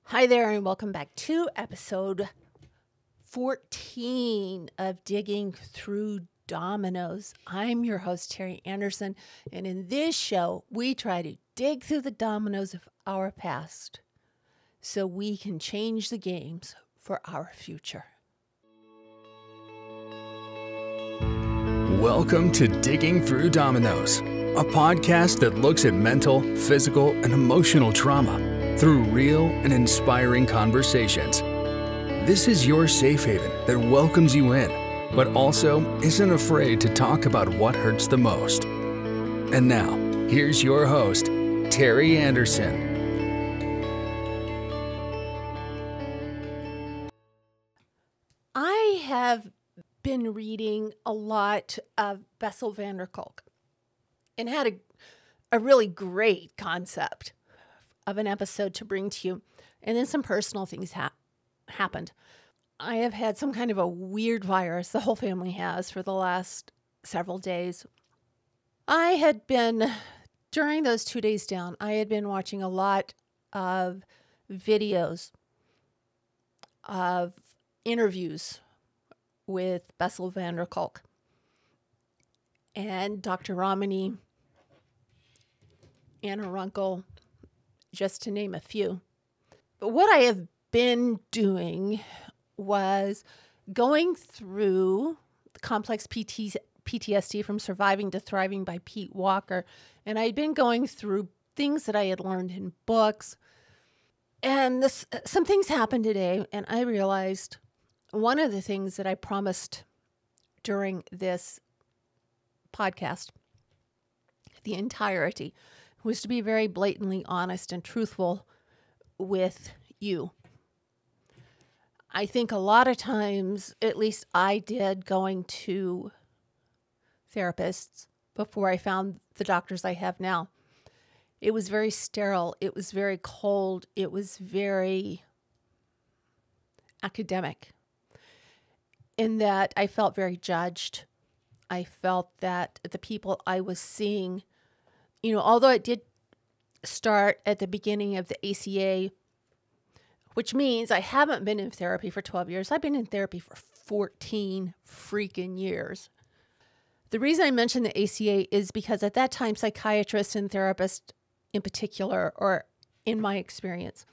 Hi there, and welcome back to episode 14 of Digging Through Dominoes. I'm your host, Teri Anderson, and in this show, we try to dig through the dominoes of our past so we can change the games for our future. Welcome to Digging Through Dominoes, a podcast that looks at mental, physical, and emotional trauma through real and inspiring conversations. This is your safe haven that welcomes you in, but also isn't afraid to talk about what hurts the most. And now, here's your host, Teri Anderson. I have been reading a lot of Bessel Kolk and had a really great concept of an episode to bring to you. And then some personal things happened. I have had some kind of a weird virus, the whole family has, for the last several days. During those 2 days down, I had been watching a lot of videos of interviews with Bessel Kolk and Dr. Romani, Anna Runkle, just to name a few. But what I have been doing was going through the complex PTSD from Surviving to Thriving by Pete Walker. And I'd been going through things that I had learned in books. And some things happened today, and I realized one of the things that I promised during this podcast, the entirety, was to be very blatantly honest and truthful with you. I think a lot of times, at least I did, going to therapists before I found the doctors I have now, it was very sterile, it was very cold, it was very academic, in that I felt very judged. I felt that the people I was seeing, although it did start at the beginning of the ACA, which means I haven't been in therapy for 12 years. I've been in therapy for 14 freaking years. The reason I mention the ACA is because at that time, psychiatrists and therapists in particular, or in my experience,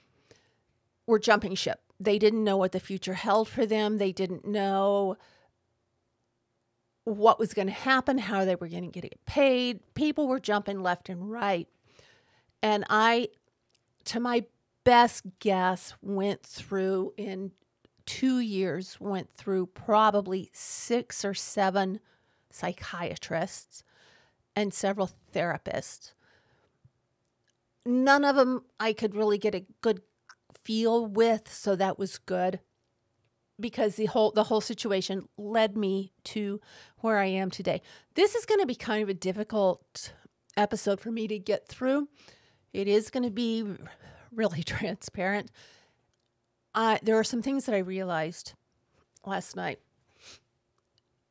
were jumping ship. They didn't know what the future held for them. They didn't know what was going to happen, how they were going to get paid. People were jumping left and right. And I, to my best guess, in 2 years, went through probably 6 or 7 psychiatrists and several therapists. None of them I could really get a good feel with, so that was good, because the whole situation led me to where I am today. This is going to be kind of a difficult episode for me to get through. It is going to be really transparent. There are some things that I realized last night.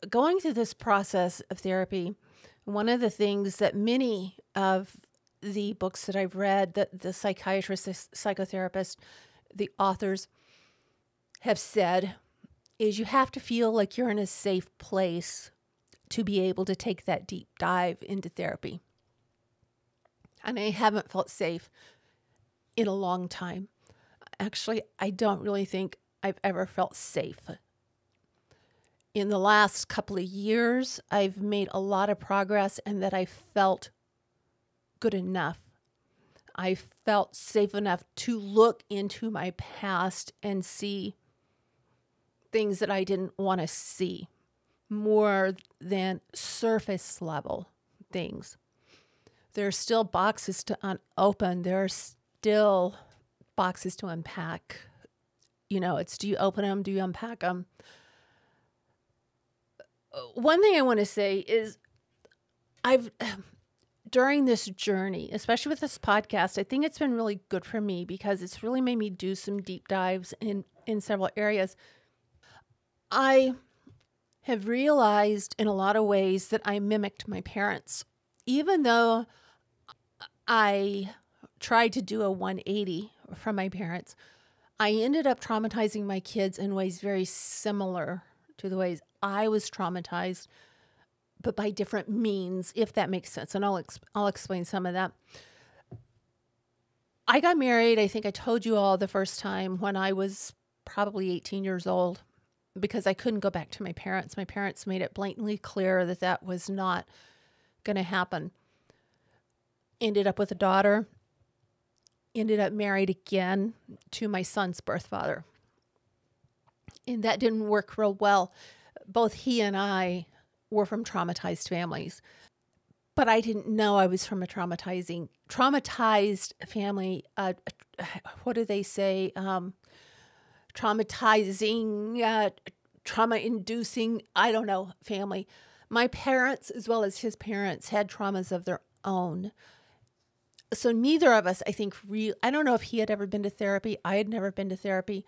Going through this process of therapy, one of the things that many of the books that I've read, that the psychiatrists, the psychotherapists, the authors have said, is you have to feel like you're in a safe place to be able to take that deep dive into therapy. And I haven't felt safe in a long time. Actually, I don't really think I've ever felt safe. In the last couple of years, I've made a lot of progress, and that I felt good enough. I felt safe enough to look into my past and see things that I didn't want to see, more than surface level things. There are still boxes to unopen. There are still boxes to unpack. It's, do you open them? Do you unpack them? One thing I want to say is during this journey, especially with this podcast, I think it's been really good for me because it's really made me do some deep dives in several areas. I have realized in a lot of ways that I mimicked my parents, even though I tried to do a 180 from my parents. I ended up traumatizing my kids in ways very similar to the ways I was traumatized, but by different means, if that makes sense. And I'll explain some of that. I got married, I think I told you all the first time, when I was probably 18 years old, because I couldn't go back to my parents. My parents made it blatantly clear that that was not going to happen. Ended up with a daughter. Ended up married again to my son's birth father. And that didn't work real well. Both he and I were from traumatized families. But I didn't know I was from a traumatized family. What do they say? Traumatizing, trauma-inducing, I don't know, family. My parents, as well as his parents, had traumas of their own. So neither of us, I think, I don't know if he had ever been to therapy. I had never been to therapy.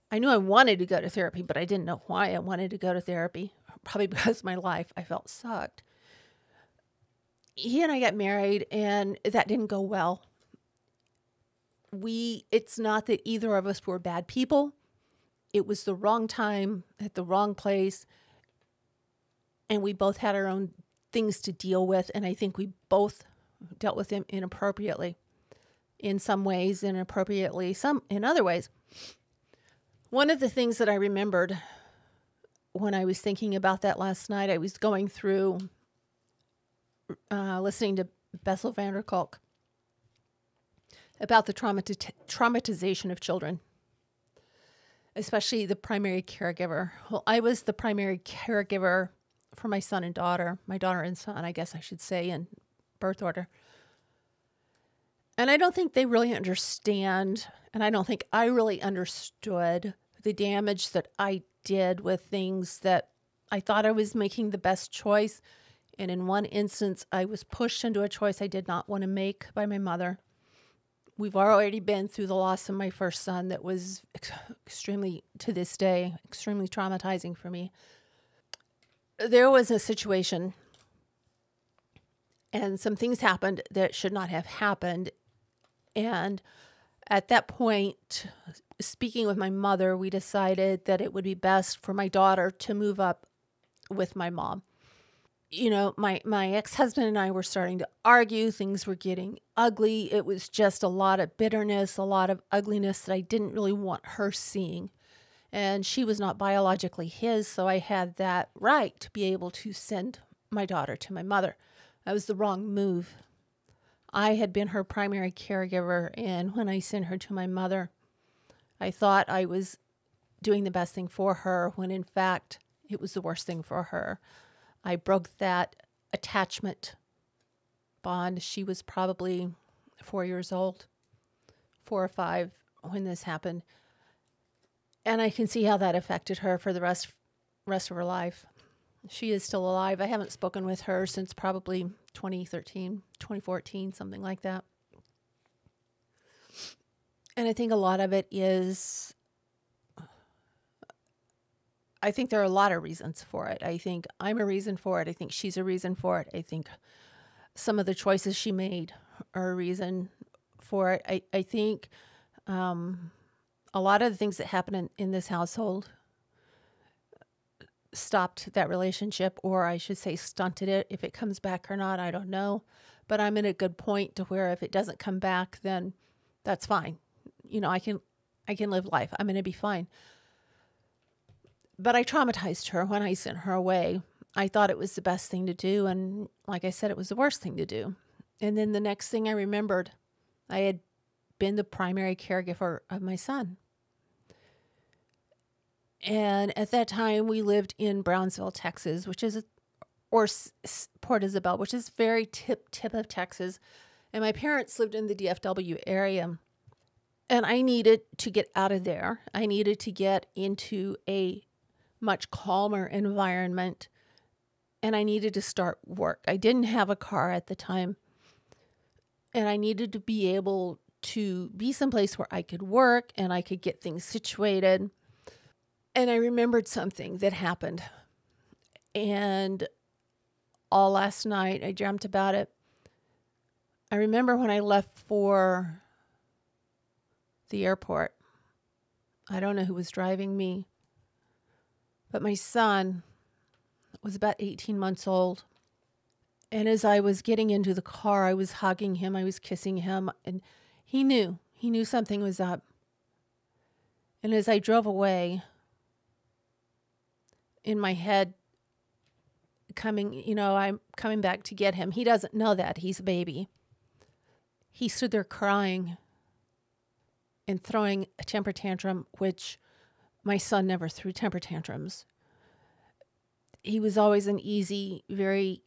I knew I wanted to go to therapy, but I didn't know why I wanted to go to therapy. Probably because my life, I felt, sucked. He and I got married, and that didn't go well. It's not that either of us were bad people. It was the wrong time at the wrong place. And we both had our own things to deal with. And I think we both dealt with them inappropriately in some ways, inappropriately some in other ways. One of the things that I remembered when I was thinking about that last night, I was going through listening to Bessel van Kolk about the traumatization of children, especially the primary caregiver. Well, I was the primary caregiver for my son and daughter, my daughter and son, I guess I should say, in birth order. And I don't think they really understand, and I don't think I really understood the damage that I did with things that I thought I was making the best choice. And in one instance, I was pushed into a choice I did not want to make by my mother. We've already been through the loss of my first son that was extremely, to this day, extremely traumatizing for me. There was a situation and some things happened that should not have happened. And at that point, speaking with my mother, we decided that it would be best for my daughter to move up with my mom. You know, my ex-husband and I were starting to argue. Things were getting ugly. It was just a lot of bitterness, a lot of ugliness that I didn't really want her seeing. And she was not biologically his, so I had that right to be able to send my daughter to my mother. That was the wrong move. I had been her primary caregiver, and when I sent her to my mother, I thought I was doing the best thing for her, when in fact, it was the worst thing for her. I broke that attachment bond. She was probably 4 years old, 4 or 5, when this happened. And I can see how that affected her for the rest of her life. She is still alive. I haven't spoken with her since probably 2013, 2014, something like that. And I think a lot of it is, I think there are a lot of reasons for it. I think I'm a reason for it. I think she's a reason for it. I think some of the choices she made are a reason for it. I think a lot of the things that happen in this household stopped that relationship, or I should say stunted it. If it comes back or not, I don't know. But I'm at a good point to where if it doesn't come back, then that's fine. You know, I can live life. I'm going to be fine. But I traumatized her when I sent her away. I thought it was the best thing to do. And like I said, it was the worst thing to do. And then the next thing I remembered, I had been the primary caregiver of my son. And at that time, we lived in Brownsville, Texas, which is, or Port Isabel, which is very tip of Texas. And my parents lived in the DFW area. And I needed to get out of there. I needed to get into a much calmer environment. And I needed to start work. I didn't have a car at the time. And I needed to be able to be someplace where I could work and I could get things situated. And I remembered something that happened. And all last night, I dreamt about it. I remember when I left for the airport, I don't know who was driving me, but my son was about 18 months old. And as I was getting into the car, I was hugging him, I was kissing him, and he knew something was up. And as I drove away, in my head, I'm coming back to get him. He doesn't know that. He's a baby. He stood there crying and throwing a temper tantrum, which my son never threw temper tantrums. He was always an easy, very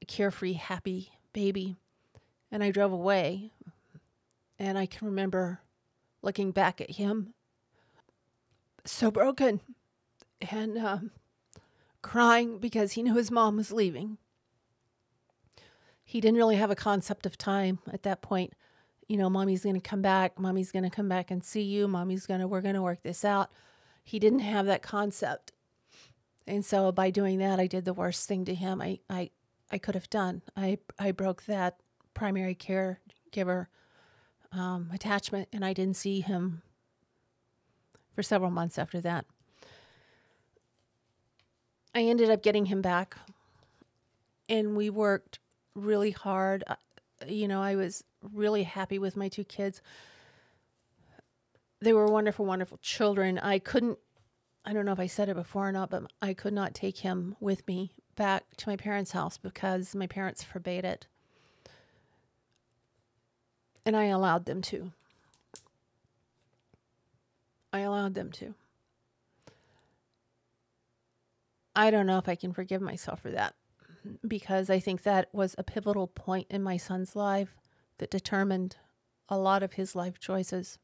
carefree, happy baby. And I drove away, and I can remember looking back at him, so broken, and crying because he knew his mom was leaving. He didn't really have a concept of time at that point. Mommy's going to come back. Mommy's going to come back and see you. We're going to work this out. He didn't have that concept. And so by doing that, I did the worst thing to him I could have done. I broke that primary caregiver attachment, and I didn't see him for several months after that. I ended up getting him back, and we worked really hard. I was really happy with my two kids. They were wonderful, wonderful children. I don't know if I said it before or not, but I could not take him with me back to my parents' house because my parents forbade it. And I allowed them to. I don't know if I can forgive myself for that, because I think that was a pivotal point in my son's life that determined a lot of his life choices.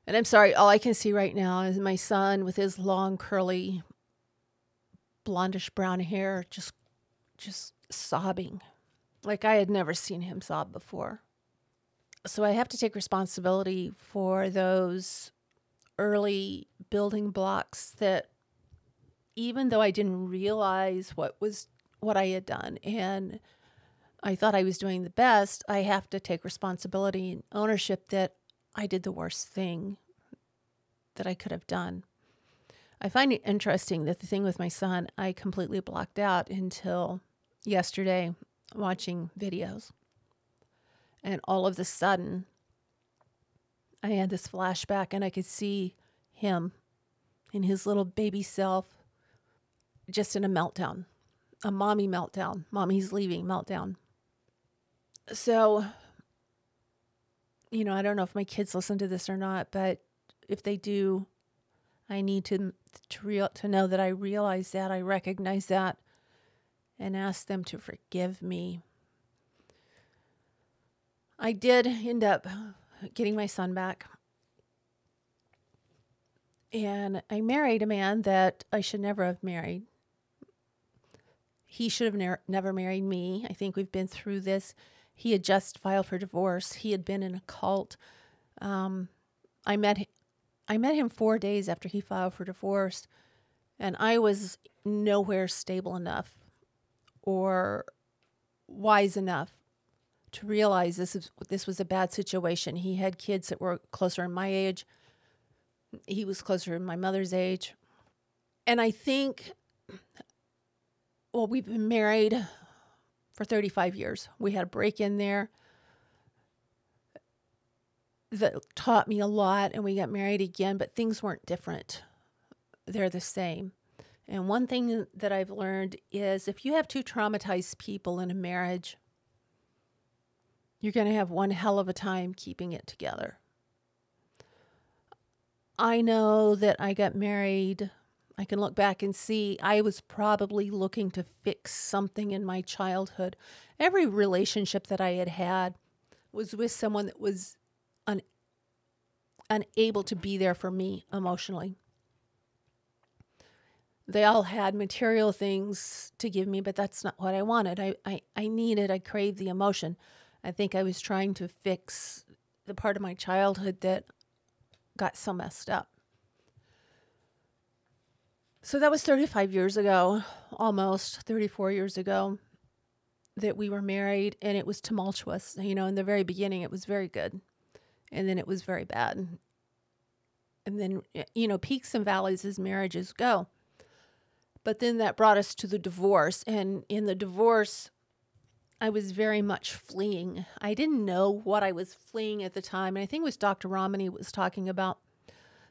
And I'm sorry, all I can see right now is my son with his long, curly, blondish brown hair just sobbing like I had never seen him sob before. So I have to take responsibility for those early building blocks that, even though I didn't realize what I had done and I thought I was doing the best, I have to take responsibility and ownership that I did the worst thing that I could have done. I find it interesting that the thing with my son, I completely blocked out until yesterday watching videos. And all of a sudden, I had this flashback, and I could see him in his little baby self, just in a meltdown, a mommy meltdown, mommy's leaving meltdown. So, I don't know if my kids listen to this or not, but if they do, I need to know that I realize that, I recognize that, and ask them to forgive me. I did end up getting my son back. And I married a man that I should never have married. He should have never married me. I think we've been through this. He had just filed for divorce. He had been in a cult. I met him 4 days after he filed for divorce, and I was nowhere stable enough or wise enough to realize this was a bad situation. He had kids that were closer in my age. He was closer in my mother's age. And I think, we've been married for 35 years. We had a break in there that taught me a lot, and we got married again, but things weren't different. They're the same. And one thing that I've learned is if you have two traumatized people in a marriage, you're going to have one hell of a time keeping it together. I know that I got married. I can look back and see I was probably looking to fix something in my childhood. Every relationship that I had was with someone that was unable to be there for me emotionally. They all had material things to give me, but that's not what I wanted. I craved the emotion. I think I was trying to fix the part of my childhood that got so messed up. So that was 35 years ago, almost 34 years ago, that we were married, and it was tumultuous. In the very beginning, it was very good. and then it was very bad. And then, peaks and valleys as marriages go. But then that brought us to the divorce. And in the divorce, I was very much fleeing. I didn't know what I was fleeing at the time. And I think it was Dr. Ramani was talking about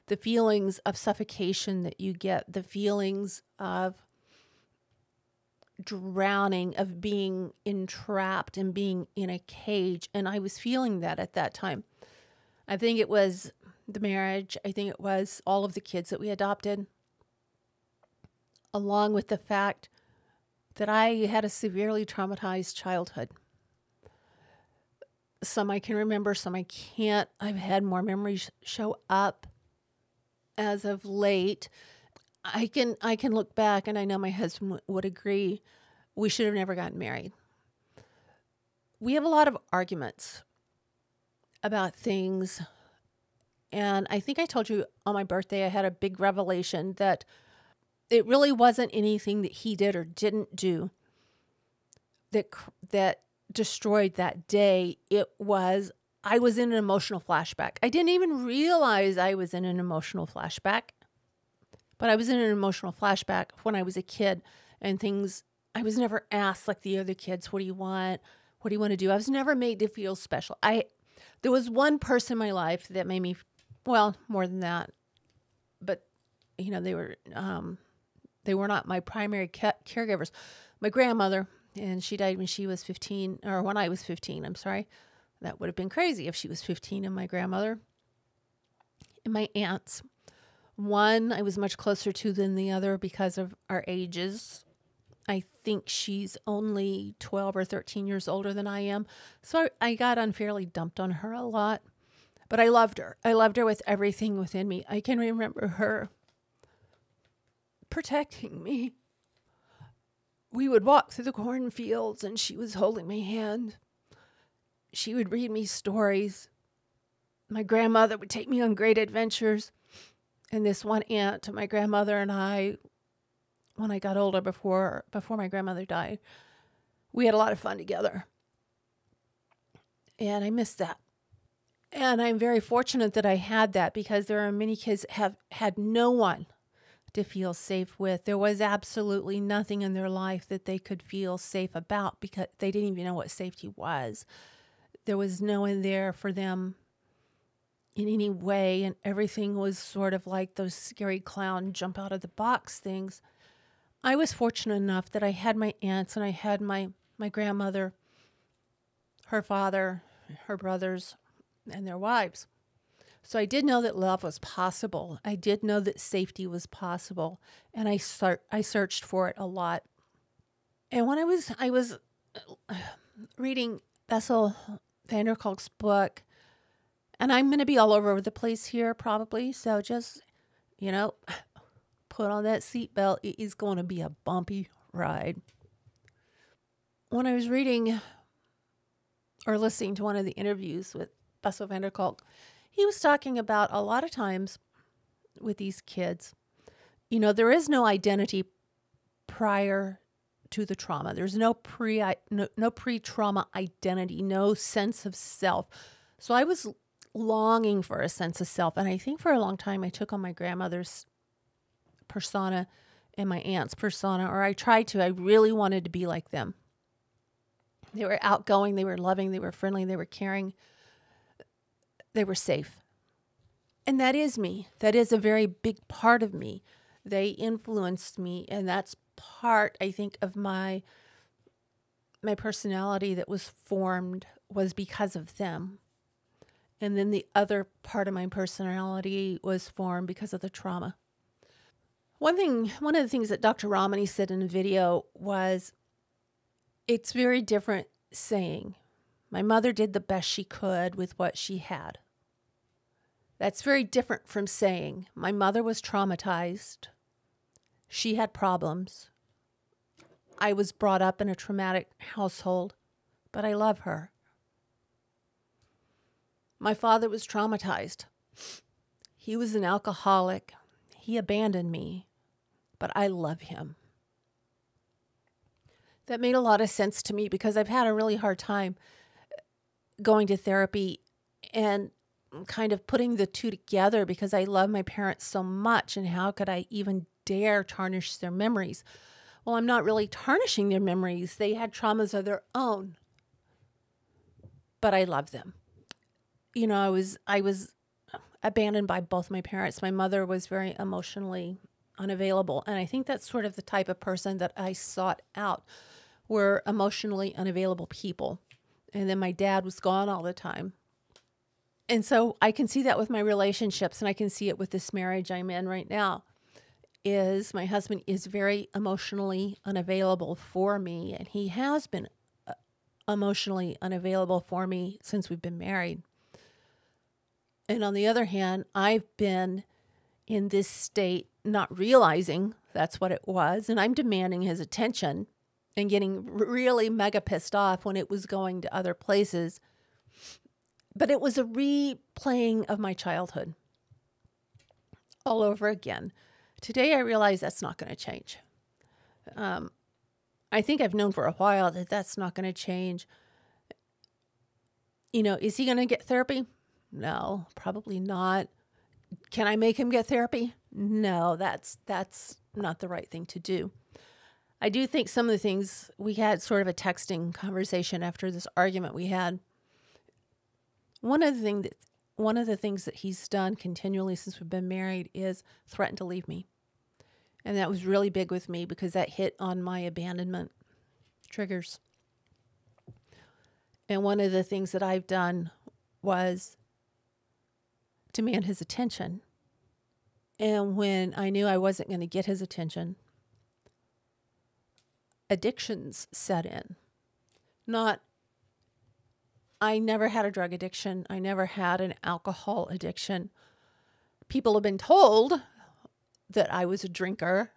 the feelings of suffocation that you get, the feelings of drowning, of being entrapped and being in a cage. And I was feeling that at that time. I think it was the marriage. I think it was all of the kids that we adopted, along with the fact that I had a severely traumatized childhood. Some I can remember, some I can't. I've had more memories show up as of late. I can look back, and I know my husband would agree, we should have never gotten married. We have a lot of arguments about things. And I think I told you on my birthday, I had a big revelation that it really wasn't anything that he did or didn't do that destroyed that day. It was, I was in an emotional flashback. I didn't even realize I was in an emotional flashback, but I was in an emotional flashback when I was a kid, and things, I was never asked like the other kids, what do you want? What do you want to do? I was never made to feel special. There was one person in my life that made me, well, more than that, but they were not my primary caregivers. My grandmother, and she died when she was 15, or when I was 15, I'm sorry. That would have been crazy if she was 15, and my grandmother and my aunts. One I was much closer to than the other because of our ages. I think she's only 12 or 13 years older than I am. So I got unfairly dumped on her a lot. But I loved her. I loved her with everything within me. I can remember her protecting me. We would walk through the cornfields and she was holding my hand. She would read me stories. My grandmother would take me on great adventures. And this one aunt, my grandmother and I, when I got older, before my grandmother died, we had a lot of fun together. And I miss that. And I'm very fortunate that I had that, because there are many kids that have had no one to feel safe with. There was absolutely nothing in their life that they could feel safe about, because they didn't even know what safety was. There was no one there for them in any way, and everything was sort of like those scary clown jump out of the box things. I was fortunate enough that I had my aunts, and I had my grandmother, her father, her brothers, and their wives. So I did know that love was possible. I did know that safety was possible, and I searched for it a lot. And when I was reading Bessel van der Kolk's book, and I'm going to be all over the place here probably, so just, put on that seatbelt. It is going to be a bumpy ride. When I was reading or listening to one of the interviews with Bessel van der Kolk, he was talking about a lot of times with these kids, there is no identity prior to the trauma. There's no pre-trauma identity, no sense of self. So I was longing for a sense of self. And I think for a long time I took on my grandmother's persona and my aunt's persona, or I tried to. I really wanted to be like them. They were outgoing, they were loving, they were friendly, they were caring, they were safe. And that is me. That is a very big part of me. They influenced me, and that's part, I think, of my personality that was formed was because of them. And then the other part of my personality was formed because of the trauma. One of the things that Dr. Ramani said in a video was, it's very different saying, my mother did the best she could with what she had. That's very different from saying, my mother was traumatized. She had problems. I was brought up in a traumatic household, but I love her. My father was traumatized. He was an alcoholic. He abandoned me, but I love him. That made a lot of sense to me because I've had a really hard time going to therapy, and kind of putting the two together because I love my parents so much, and how could I even dare tarnish their memories? Well, I'm not really tarnishing their memories. They had traumas of their own, but I love them. You know, I was abandoned by both my parents. My mother was very emotionally unavailable, and I think that's sort of the type of person that I sought out, were emotionally unavailable people. And then my dad was gone all the time. And so I can see that with my relationships, and I can see it with this marriage I'm in right now, is my husband is very emotionally unavailable for me, and he has been emotionally unavailable for me since we've been married. And on the other hand, I've been in this state not realizing that's what it was, and I'm demanding his attention and getting really mega pissed off when it was going to other places. But it was a replaying of my childhood all over again. Today I realize that's not going to change. I think I've known for a while that that's not going to change. You know, is he going to get therapy? No, probably not. Can I make him get therapy? No, that's not the right thing to do. I do think some of the things, we had sort of a texting conversation after this argument we had. One of the things that he's done continually since we've been married is threaten to leave me. And that was really big with me because that hit on my abandonment triggers. And one of the things that I've done was demand his attention. And when I knew I wasn't going to get his attention, addictions set in. I never had a drug addiction. I never had an alcohol addiction. People have been told that I was a drinker,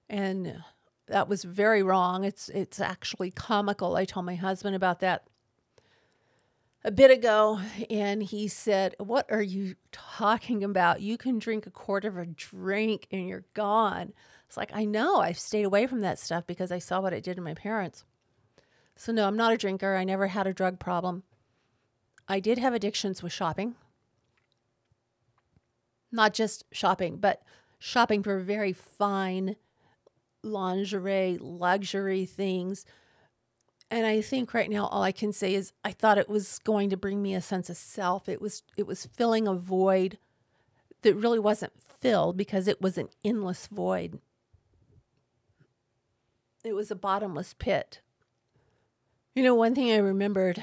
and that was very wrong. It's actually comical. I told my husband about that a bit ago, and he said, "What are you talking about? You can drink a quarter of a drink and you're gone." It's like, I know, I've stayed away from that stuff because I saw what it did to my parents. So no, I'm not a drinker. I never had a drug problem. I did have addictions with shopping. Not just shopping, but shopping for very fine lingerie, luxury things. And I think right now all I can say is I thought it was going to bring me a sense of self. It was filling a void that really wasn't filled because it was an endless void. It was a bottomless pit. You know, one thing I remembered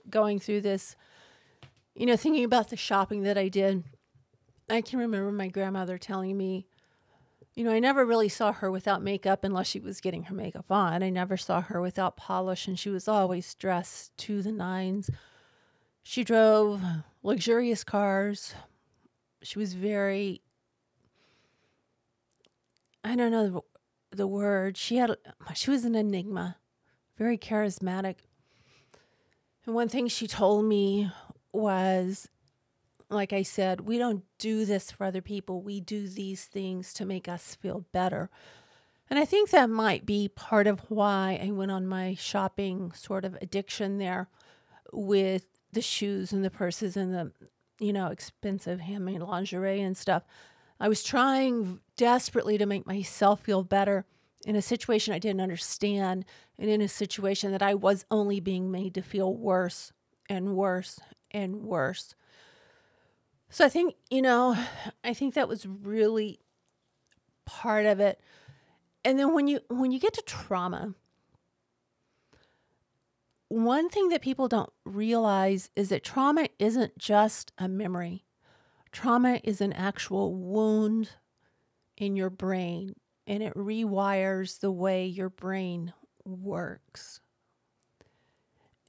going through this, you know, thinking about the shopping that I did, I can remember my grandmother telling me, you know, I never really saw her without makeup unless she was getting her makeup on. I never saw her without polish, and she was always dressed to the nines. She drove luxurious cars. She was very, I don't know the word. She was an enigma, very charismatic. And one thing she told me was, like I said, we don't do this for other people. We do these things to make us feel better. And I think that might be part of why I went on my shopping sort of addiction there with the shoes and the purses and the, you know, expensive handmade lingerie and stuff. I was trying desperately to make myself feel better in a situation I didn't understand, and in a situation that I was only being made to feel worse and worse and worse. So I think, you know, I think that was really part of it. And then when you get to trauma, one thing that people don't realize is that trauma isn't just a memory. Trauma is an actual wound in your brain, and it rewires the way your brain works.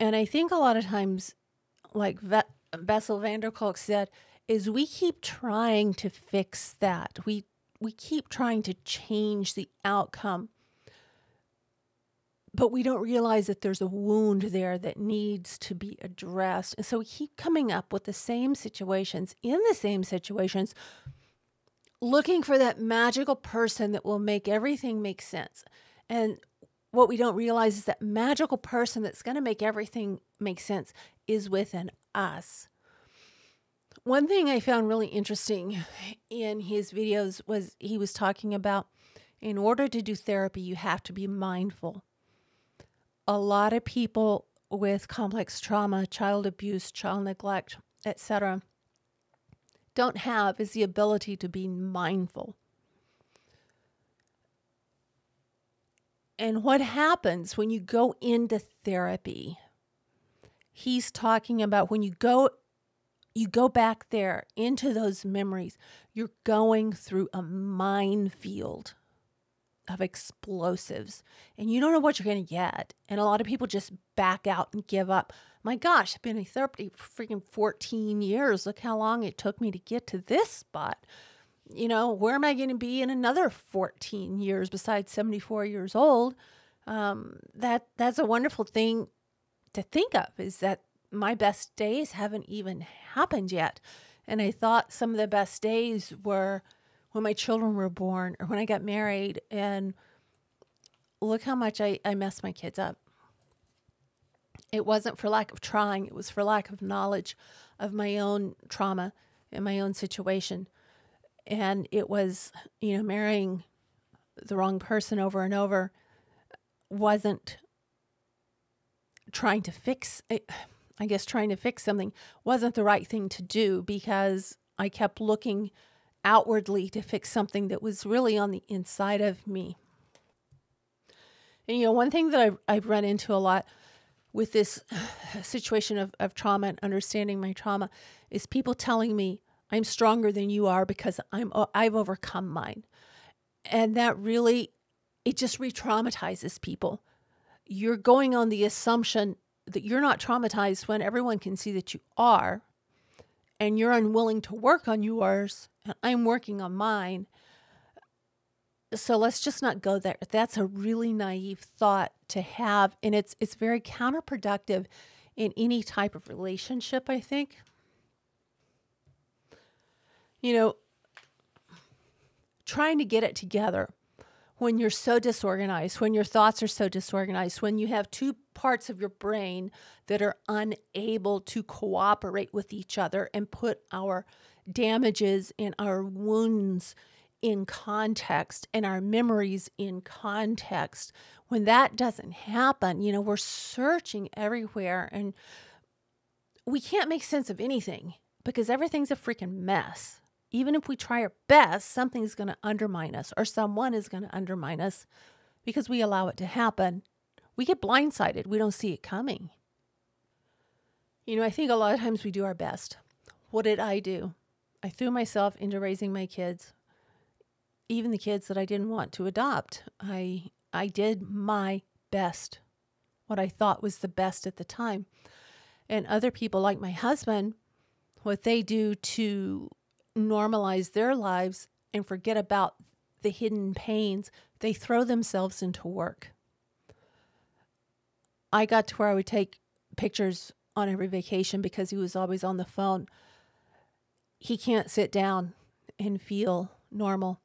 And I think a lot of times, like Bessel Kolk said, is we keep trying to fix that. We keep trying to change the outcome, but we don't realize that there's a wound there that needs to be addressed. And so we keep coming up with the same situations, looking for that magical person that will make everything make sense. And what we don't realize is that magical person that's going to make everything make sense is within us. One thing I found really interesting in his videos was he was talking about in order to do therapy, you have to be mindful. A lot of people with complex trauma, child abuse, child neglect, etc., don't have is the ability to be mindful. And what happens when you go into therapy? He's talking about when you go back there into those memories, you're going through a minefield of explosives and you don't know what you're going to get. And a lot of people just back out and give up. My gosh, I've been in therapy for freaking 14 years. Look how long it took me to get to this spot. You know, where am I going to be in another 14 years besides 74 years old? That's a wonderful thing to think of, is that my best days haven't even happened yet. And I thought some of the best days were when my children were born or when I got married. And look how much I messed my kids up. It wasn't for lack of trying. It was for lack of knowledge of my own trauma and my own situation. And it was, you know, marrying the wrong person over and over wasn't trying to fix it. I guess trying to fix something wasn't the right thing to do, because I kept looking outwardly to fix something that was really on the inside of me. And, you know, one thing that I've run into a lot with this situation of trauma and understanding my trauma is people telling me I'm stronger than you are because I've overcome mine. And that really, it just re-traumatizes people. You're going on the assumption that you're not traumatized when everyone can see that you are, and you're unwilling to work on yours, and I'm working on mine. So let's just not go there. That's a really naive thought to have, and it's very counterproductive in any type of relationship, I think. You know, trying to get it together when you're so disorganized, when your thoughts are so disorganized, when you have two parts of your brain that are unable to cooperate with each other and put our damages and our wounds in context and our memories in context. When that doesn't happen, you know, we're searching everywhere and we can't make sense of anything because everything's a freaking mess. Even if we try our best, something's going to undermine us, or someone is going to undermine us because we allow it to happen. We get blindsided. We don't see it coming. You know, I think a lot of times we do our best. What did I do? I threw myself into raising my kids, even the kids that I didn't want to adopt. I did my best, what I thought was the best at the time. And other people, like my husband, what they do to normalize their lives and forget about the hidden pains, they throw themselves into work. I got to where I would take pictures on every vacation because he was always on the phone. He can't sit down and feel normal.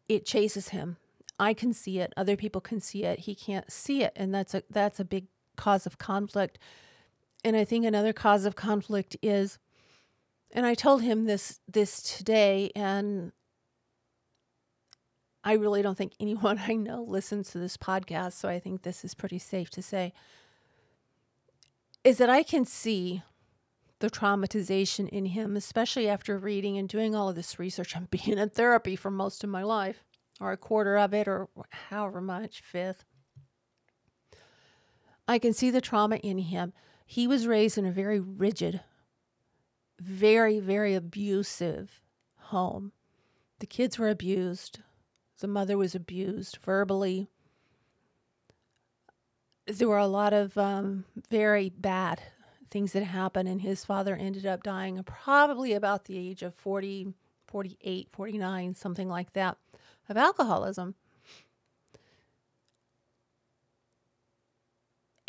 It chases him. I can see it. Other people can see it. He can't see it. And that's a big cause of conflict. And I think another cause of conflict is, and I told him this today, and I really don't think anyone I know listens to this podcast, so I think this is pretty safe to say, is that I can see the traumatization in him, especially after reading and doing all of this research and being in therapy for most of my life, or a quarter of it, or however much, fifth. I can see the trauma in him. He was raised in a very rigid, very, very abusive home. The kids were abused. The mother was abused verbally. There were a lot of very bad things that happened, and his father ended up dying probably about the age of 40, 48, 49, something like that, of alcoholism.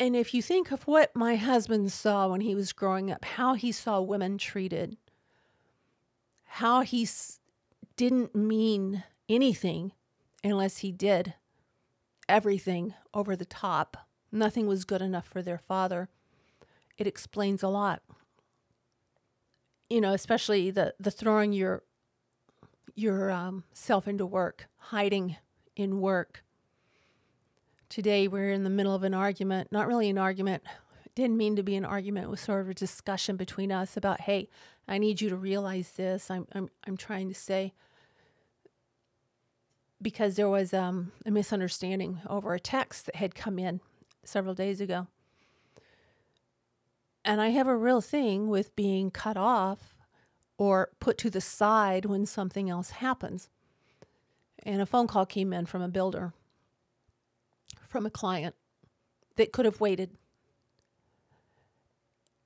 And if you think of what my husband saw when he was growing up, how he saw women treated, how he didn't mean anything unless he did everything over the top. Nothing was good enough for their father. It explains a lot. especially the throwing your self into work, hiding in work. Today we're in the middle of an argument, not really an argument. It didn't mean to be an argument. It was sort of a discussion between us about, hey, I need you to realize this. I'm trying to say, because there was a misunderstanding over a text that had come in several days ago. And I have a real thing with being cut off or put to the side when something else happens. And a phone call came in from a builder, from a client that could have waited.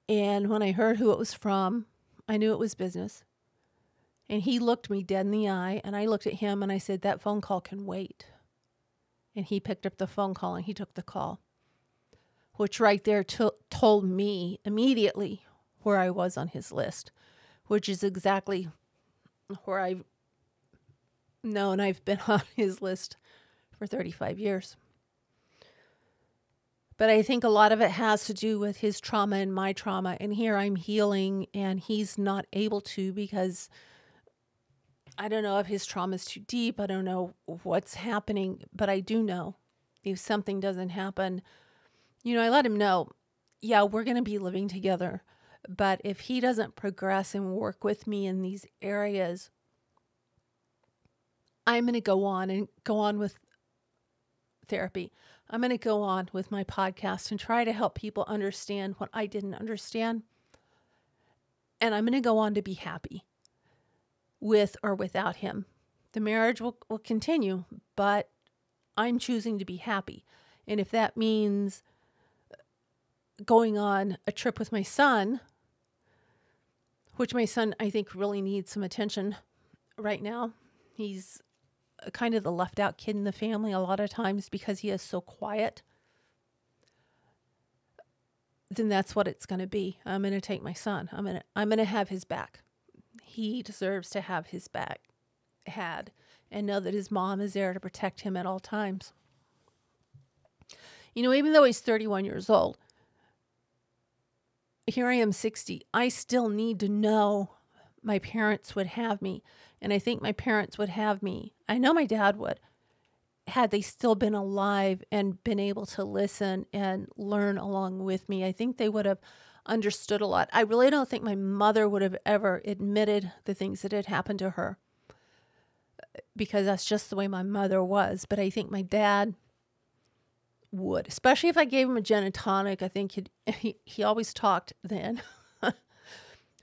And when I heard who it was from, I knew it was business. And he looked me dead in the eye, and I looked at him and I said, that phone call can wait. And he picked up the phone call and he took the call, which right there told me immediately where I was on his list, which is exactly where I've known I've been on his list for 35 years. But I think a lot of it has to do with his trauma and my trauma. And here I'm healing and he's not able to, because I don't know if his trauma is too deep. I don't know what's happening, but I do know if something doesn't happen, I let him know, yeah, we're going to be living together. But if he doesn't progress and work with me in these areas, I'm going to go on with therapy. I'm going to go on with my podcast and try to help people understand what I didn't understand. And I'm going to go on to be happy with or without him. The marriage will continue, but I'm choosing to be happy. And if that means going on a trip with my son, which my son, I think, really needs some attention right now. He's kind of the left out kid in the family a lot of times because he is so quiet. Then that's what it's going to be. I'm going to take my son. I'm going to have his back. He deserves to have his back had and know that his mom is there to protect him at all times. Even though he's 31 years old, here I am 60. I still need to know my parents would have me. And I think my parents would have me. I know my dad would, had they still been alive and been able to listen and learn along with me. I think they would have understood a lot. I really don't think my mother would have ever admitted the things that had happened to her, because that's just the way my mother was. But I think my dad would, especially if I gave him a gin and tonic. I think he always talked then.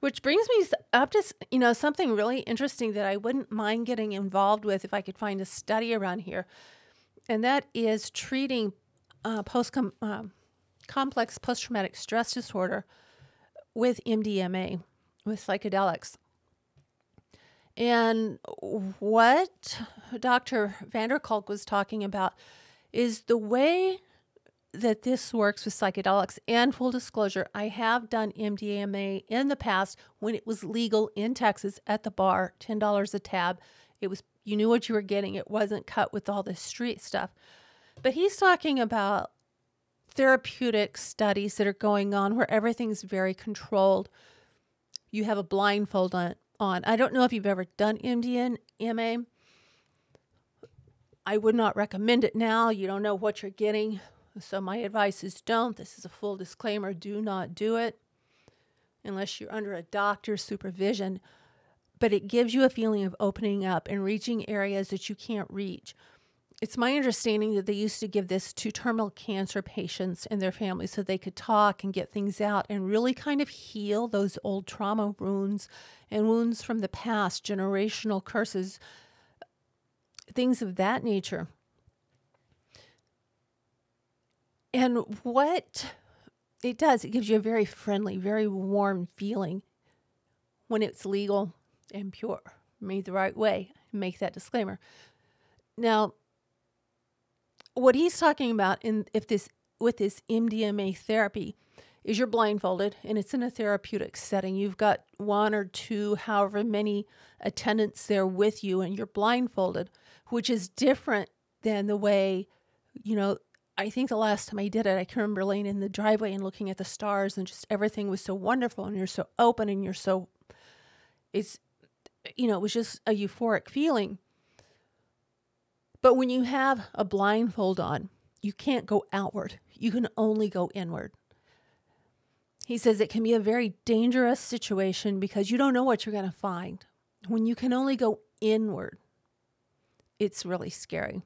Which brings me up to, something really interesting that I wouldn't mind getting involved with if I could find a study around here. And that is treating complex post-traumatic stress disorder with MDMA, with psychedelics. And what Dr. Kolk was talking about is the way that this works with psychedelics. And full disclosure, I have done MDMA in the past when it was legal in Texas at the bar, $10 a tab. It was, you knew what you were getting. It wasn't cut with all this street stuff. But he's talking about therapeutic studies that are going on where everything's very controlled. You have a blindfold on. I don't know if you've ever done MDMA. I would not recommend it now. You don't know what you're getting. So my advice is don't. This is a full disclaimer. Do not do it unless you're under a doctor's supervision. But it gives you a feeling of opening up and reaching areas that you can't reach. It's my understanding that they used to give this to terminal cancer patients and their families so they could talk and get things out and really kind of heal those old trauma wounds and wounds from the past, generational curses, things of that nature. And what it does, it gives you a very friendly, very warm feeling when it's legal and pure, made the right way. Make that disclaimer. Now, what he's talking about with this MDMA therapy is you're blindfolded and it's in a therapeutic setting. You've got one or two, however many attendants there with you, and you're blindfolded, which is different than the way, I think the last time I did it, I can remember laying in the driveway and looking at the stars and just everything was so wonderful and you're so open and you're so It's, it was just a euphoric feeling. But when you have a blindfold on, you can't go outward. You can only go inward. He says it can be a very dangerous situation because you don't know what you're going to find. When you can only go inward, it's really scary.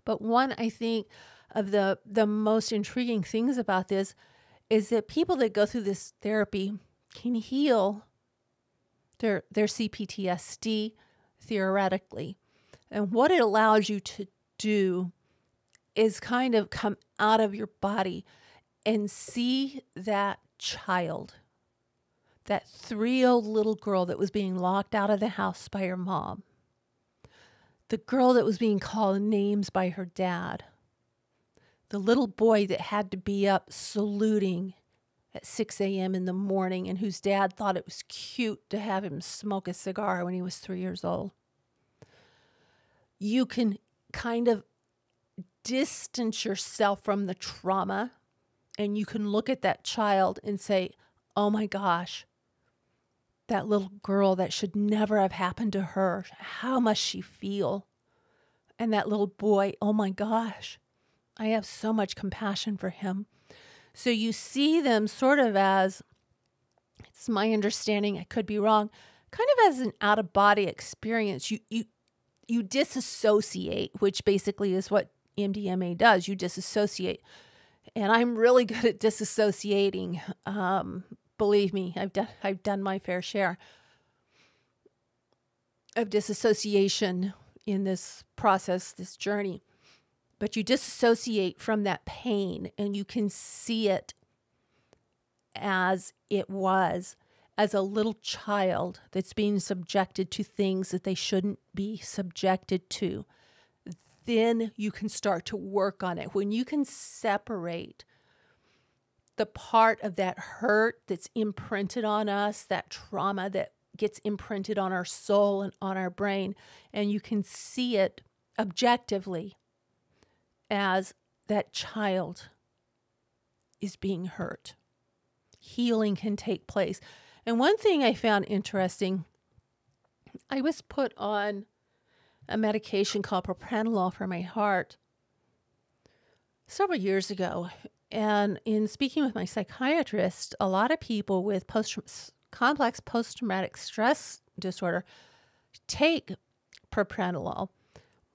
But one, I think, of the most intriguing things about this is that people that go through this therapy can heal their CPTSD theoretically. And what it allows you to do is kind of come out of your body and see that child, that 3-year-old little girl that was being locked out of the house by her mom, the girl that was being called names by her dad, the little boy that had to be up saluting at 6 a.m. in the morning and whose dad thought it was cute to have him smoke a cigar when he was 3 years old. You can kind of distance yourself from the trauma, and you can look at that child and say, oh my gosh, that little girl, that should never have happened to her. How must she feel? And that little boy, oh my gosh, I have so much compassion for him. So you see them sort of as, it's my understanding, I could be wrong, kind of as an out-of-body experience. You disassociate, which basically is what MDMA does. You disassociate. And I'm really good at disassociating. Believe me, I've done my fair share of disassociation in this process, this journey. But you disassociate from that pain, and you can see it as it was, as a little child that's being subjected to things that they shouldn't be subjected to. Then you can start to work on it. When you can separate the part of that hurt that's imprinted on us, that trauma that gets imprinted on our soul and on our brain, and you can see it objectively as that child is being hurt, healing can take place. And one thing I found interesting, I was put on a medication called propranolol for my heart several years ago. And in speaking with my psychiatrist, a lot of people with complex post-traumatic stress disorder take propranolol.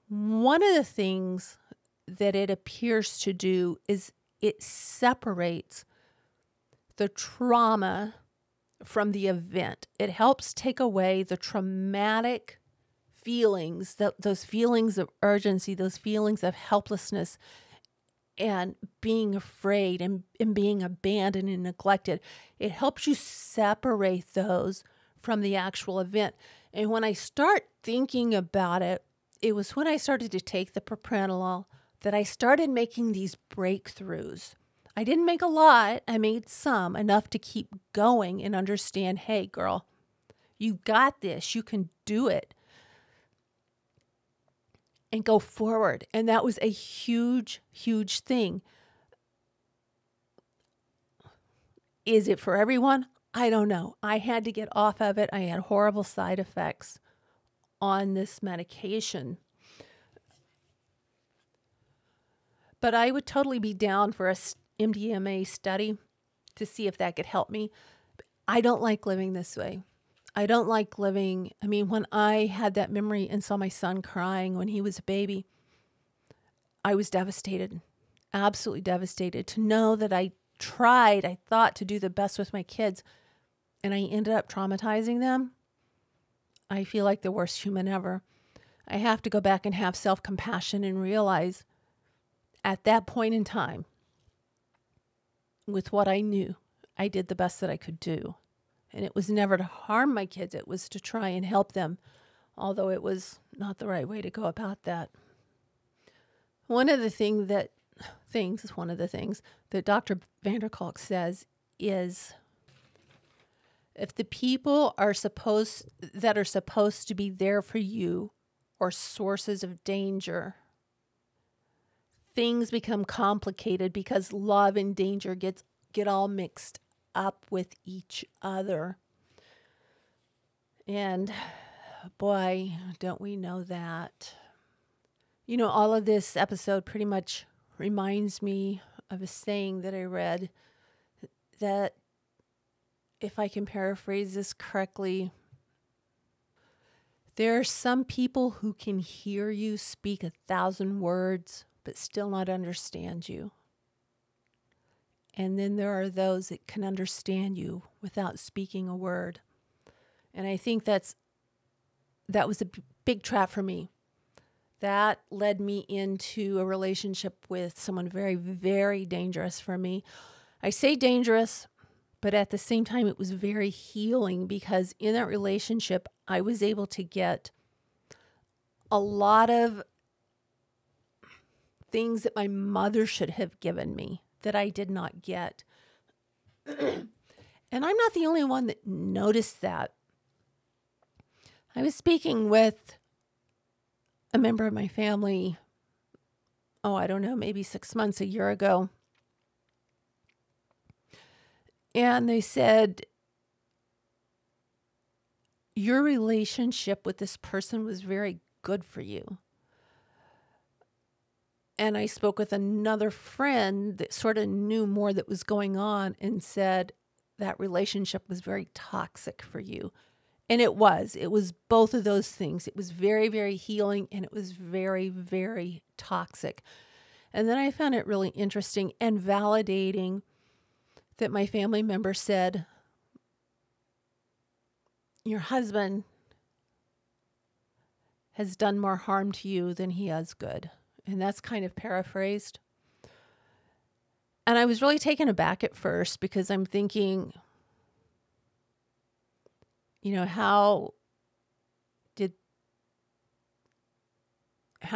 One of the things that it appears to do is it separates the trauma from the event. It helps take away the traumatic feelings, those feelings of urgency, those feelings of helplessness and being afraid and being abandoned and neglected. It helps you separate those from the actual event. And when I start thinking about it, it was when I started to take the propranolol that I started making these breakthroughs. I didn't make a lot. I made some, enough to keep going and understand, hey, girl, you got this. You can do it. And go forward. And that was a huge, huge thing. Is it for everyone? I don't know. I had to get off of it. I had horrible side effects on this medication. But I would totally be down for a MDMA study to see if that could help me. I don't like living this way. I don't like living. I mean, when I had that memory and saw my son crying when he was a baby, I was devastated, absolutely devastated to know that I thought to do the best with my kids, and I ended up traumatizing them. I feel like the worst human ever. I have to go back and have self-compassion and realize at that point in time, with what I knew, I did the best that I could do. And it was never to harm my kids. It was to try and help them, although it was not the right way to go about that. One of the things that Dr. Kolk says is, if the people that are supposed to be there for you are sources of danger, things become complicated because love and danger get all mixed up with each other. And boy, don't we know that. You know, all of this episode pretty much reminds me of a saying that I read that, if I can paraphrase this correctly, there are some people who can hear you speak 1,000 words but still not understand you. And then there are those that can understand you without speaking a word. And I think that was a big trap for me. That led me into a relationship with someone very, very dangerous for me. I say dangerous, but at the same time, it was very healing, because in that relationship, I was able to get a lot of things that my mother should have given me that I did not get. And I'm not the only one that noticed that. I was speaking with a member of my family, I don't know, maybe 6 months, a year ago. And they said, your relationship with this person was very good for you. And I spoke with another friend that sort of knew more that was going on and said that relationship was very toxic for you. And it was both of those things. It was very, very healing, and it was very, very toxic. And then I found it really interesting and validating that my family member said, your husband has done more harm to you than he has good. And that's kind of paraphrased. And I was really taken aback at first, because I'm thinking, how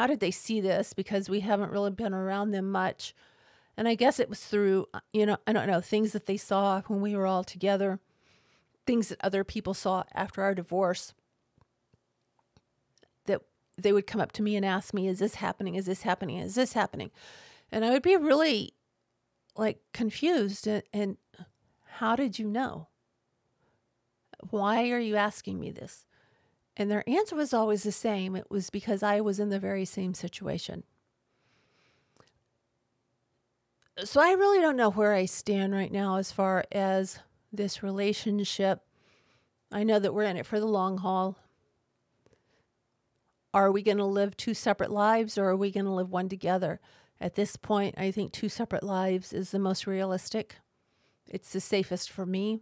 did they see this? Because we haven't really been around them much. And I guess it was through, I don't know, things that they saw when we were all together, things that other people saw after our divorce, that they would come up to me and ask me, is this happening? Is this happening? Is this happening? And I would be really confused. And how did you know? Why are you asking me this? And their answer was always the same. It was because I was in the very same situation. So I really don't know where I stand right now as far as this relationship. I know that we're in it for the long haul. Are we going to live two separate lives, or are we going to live one together? At this point, I think two separate lives is the most realistic. It's the safest for me.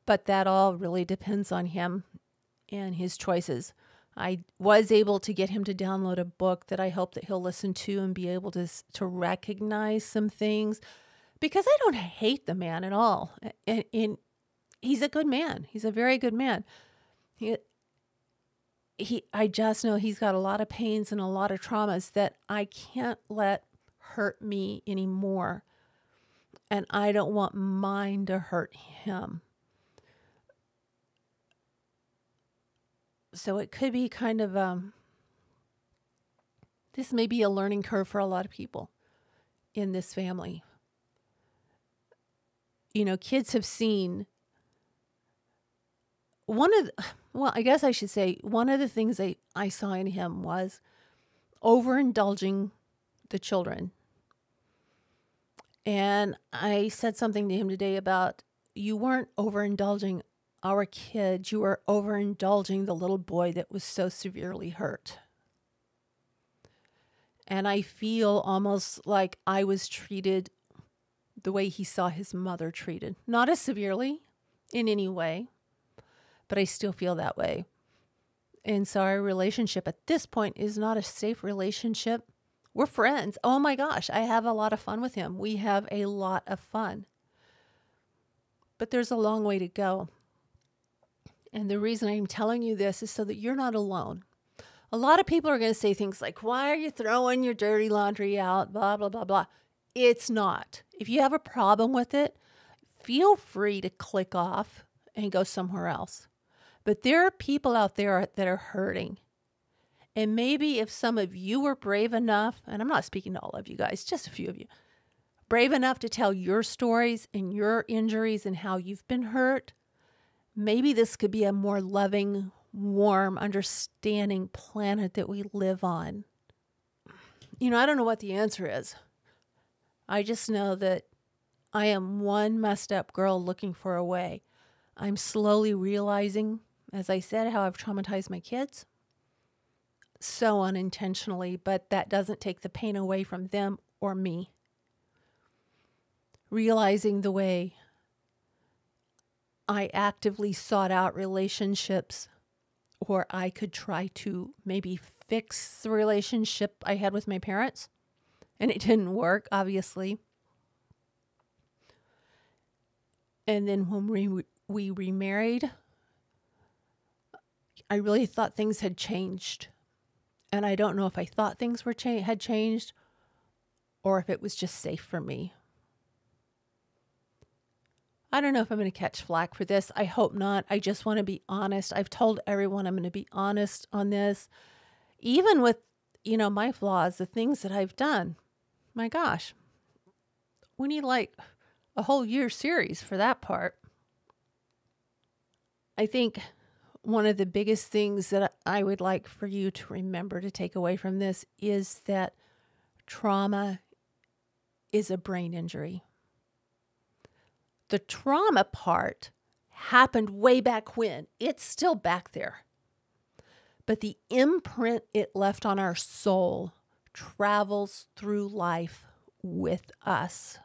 But that all really depends on him and his choices. I was able to get him to download a book that I hope that he'll listen to and be able to recognize some things, because I don't hate the man at all. And he's a good man. He's a very good man. I just know he's got a lot of pains and a lot of traumas that I can't let hurt me anymore. And I don't want mine to hurt him. So it could be kind of, this may be a learning curve for a lot of people in this family. Kids have seen one of the things I saw in him was overindulging the children. And I said something to him today about, you weren't overindulging our kids, you were overindulging the little boy that was so severely hurt. And I feel almost like I was treated the way he saw his mother treated. Not as severely in any way, but I still feel that way. And so our relationship at this point is not a safe relationship. We're friends. Oh my gosh, I have a lot of fun with him. We have a lot of fun. But there's a long way to go. And the reason I'm telling you this is so that you're not alone. A lot of people are going to say things like, why are you throwing your dirty laundry out? Blah, blah, blah, blah. It's not. If you have a problem with it, feel free to click off and go somewhere else. But there are people out there that are hurting. And maybe if some of you were brave enough, and I'm not speaking to all of you guys, just a few of you, brave enough to tell your stories and your injuries and how you've been hurt, maybe this could be a more loving, warm, understanding planet that we live on. I don't know what the answer is. I just know that I am one messed up girl looking for a way. I'm slowly realizing, as I said, how I've traumatized my kids. So unintentionally, but that doesn't take the pain away from them or me. Realizing the way I actively sought out relationships, or I could try to maybe fix the relationship I had with my parents, and it didn't work, obviously. And then when we remarried, I really thought things had changed. And I don't know if I thought things had changed or if it was just safe for me. I don't know if I'm going to catch flack for this. I hope not. I just want to be honest. I've told everyone I'm going to be honest on this. Even with, my flaws, the things that I've done. My gosh. We need like a whole year series for that part. I think one of the biggest things that I would like for you to remember to take away from this is that trauma is a brain injury. The trauma part happened way back when. It's still back there. But the imprint it left on our soul travels through life with us.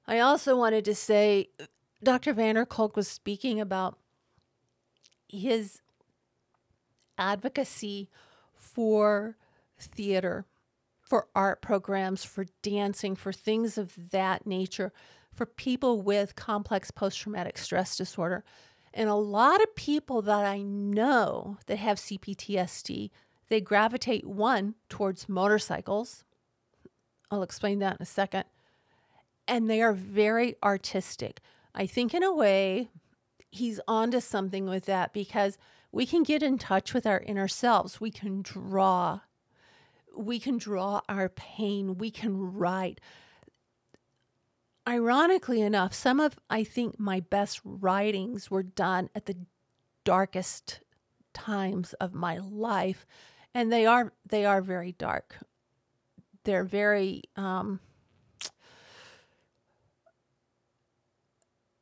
I also wanted to say, Dr. Kolk was speaking about his advocacy for theater, for art programs, for dancing, for things of that nature, for people with complex post-traumatic stress disorder. And a lot of people that I know that have CPTSD, they gravitate, one, towards motorcycles. I'll explain that in a second. And they are very artistic. I think in a way, he's onto something with that because we can get in touch with our inner selves. We can draw our pain. We can write. Ironically enough, some of, I think, my best writings were done at the darkest times of my life. And they are very dark. They're very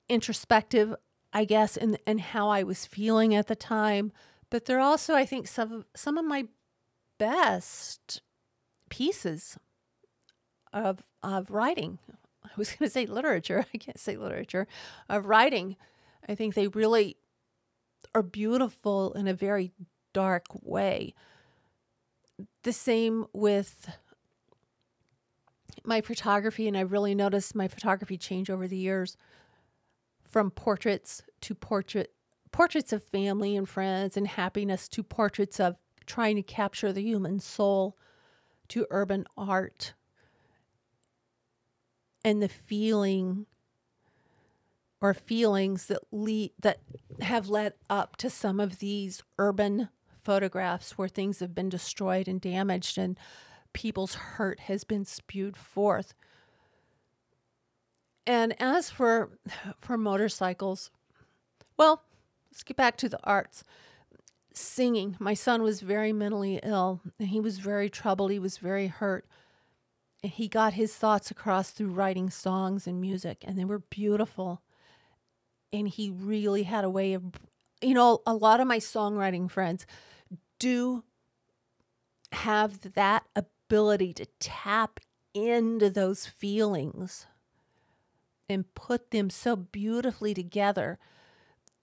introspective, I guess, in how I was feeling at the time. But they're also, I think, some of my best pieces of writing. I was going to say literature. I can't say literature. Of writing. I think they really are beautiful in a very dark way. The same with my photography, and I've really noticed my photography change over the years from portraits to portraits of family and friends and happiness to portraits of trying to capture the human soul to urban art and the feeling or feelings that have led up to some of these urban photographs where things have been destroyed and damaged and people's hurt has been spewed forth. And as for motorcycles, well, let's get back to the arts. Singing. My son was very mentally ill, and he was very troubled. He was very hurt. And he got his thoughts across through writing songs and music, and they were beautiful. And he really had a way of, a lot of my songwriting friends do have that ability to tap into those feelings and put them so beautifully together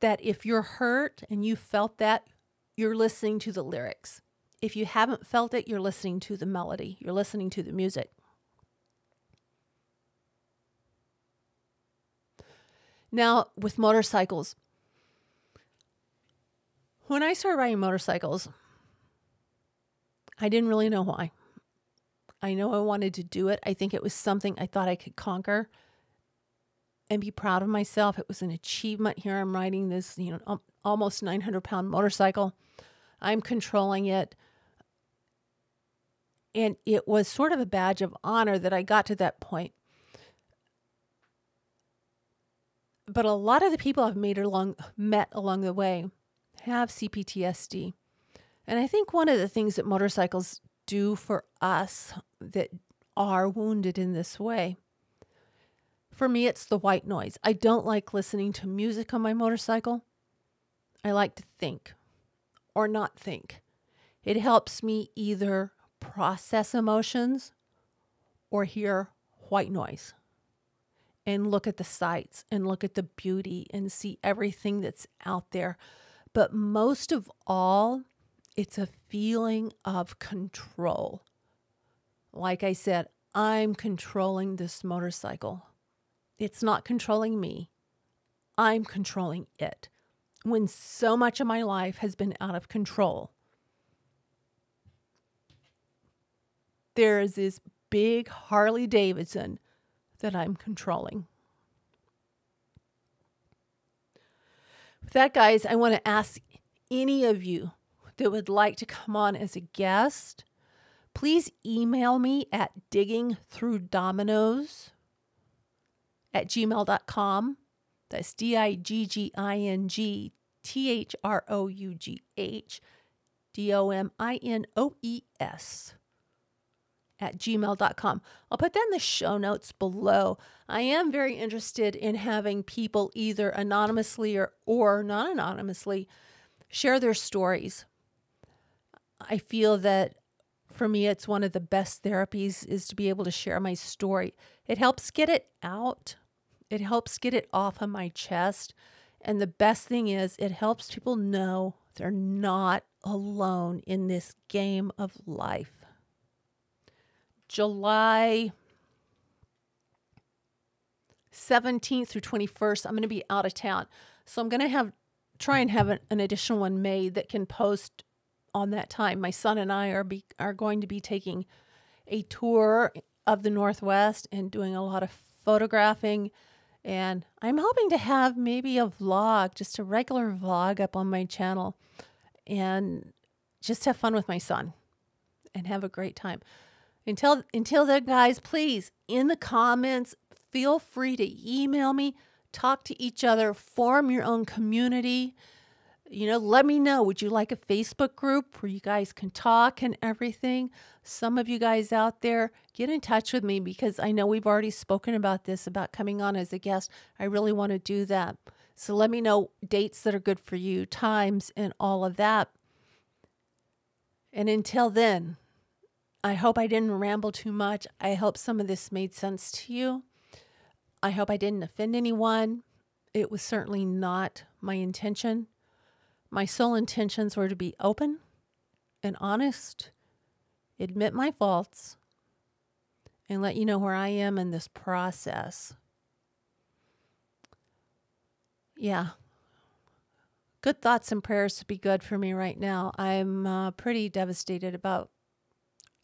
that if you're hurt and you felt that, you're listening to the lyrics. If you haven't felt it, you're listening to the melody. You're listening to the music. Now, with motorcycles, when I started riding motorcycles, I didn't really know why. I know I wanted to do it. I think it was something I thought I could conquer and be proud of myself. It was an achievement. Here I'm riding this, almost 900-pound motorcycle. I'm controlling it. And it was sort of a badge of honor that I got to that point. But a lot of the people I've met along the way have CPTSD. And I think one of the things that motorcycles do for us that are wounded in this way, for me, it's the white noise. I don't like listening to music on my motorcycle. I like to think or not think. It helps me either process emotions or hear white noise and look at the sights and look at the beauty and see everything that's out there. But most of all, it's a feeling of control. Like I said, I'm controlling this motorcycle. It's not controlling me. I'm controlling it. When so much of my life has been out of control, there is this big Harley Davidson that I'm controlling. With that, guys, I want to ask any of you that would like to come on as a guest, please email me at diggingthroughdominoes@gmail.com. That's DIGGINTHROUGHDOMINOES@gmail.com. I'll put that in the show notes below. I am very interested in having people either anonymously or not anonymously share their stories. I feel that for me, it's one of the best therapies is to be able to share my story. It helps get it out. It helps get it off of my chest. And the best thing is it helps people know they're not alone in this game of life. July 17th through 21st, I'm going to be out of town. So I'm going to try and have an additional one made that can post on that time. My son and I are going to be taking a tour of the Northwest and doing a lot of photographing. And I'm hoping to have maybe a vlog, just a regular vlog up on my channel and just have fun with my son and have a great time. Until then, guys, please, in the comments, feel free to email me, talk to each other, form your own community. Let me know. Would you like a Facebook group where you guys can talk and everything? Some of you guys out there, get in touch with me because I know we've already spoken about this, about coming on as a guest. I really want to do that. So let me know dates that are good for you, times, and all of that. And until then, I hope I didn't ramble too much. I hope some of this made sense to you. I hope I didn't offend anyone. It was certainly not my intention. My sole intentions were to be open and honest, admit my faults, and let you know where I am in this process. Yeah. Good thoughts and prayers to be good for me right now. I'm pretty devastated about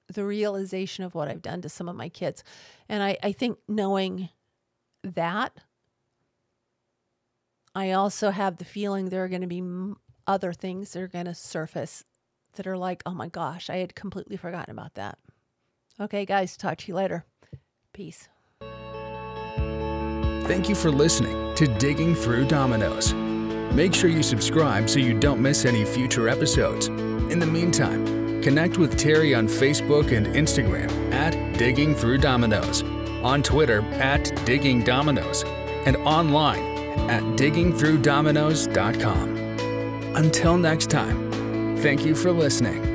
the realization of what I've done to some of my kids. And I think knowing that, I also have the feeling there are going to be other things that are going to surface that are like, oh my gosh, I had completely forgotten about that. Okay, guys, talk to you later. Peace. Thank you for listening to Digging Through Dominoes. Make sure you subscribe so you don't miss any future episodes. In the meantime, connect with Teri on Facebook and Instagram at Digging Through Dominoes, on Twitter at Digging Dominoes, and online at diggingthroughdominoes.com. Until next time, thank you for listening.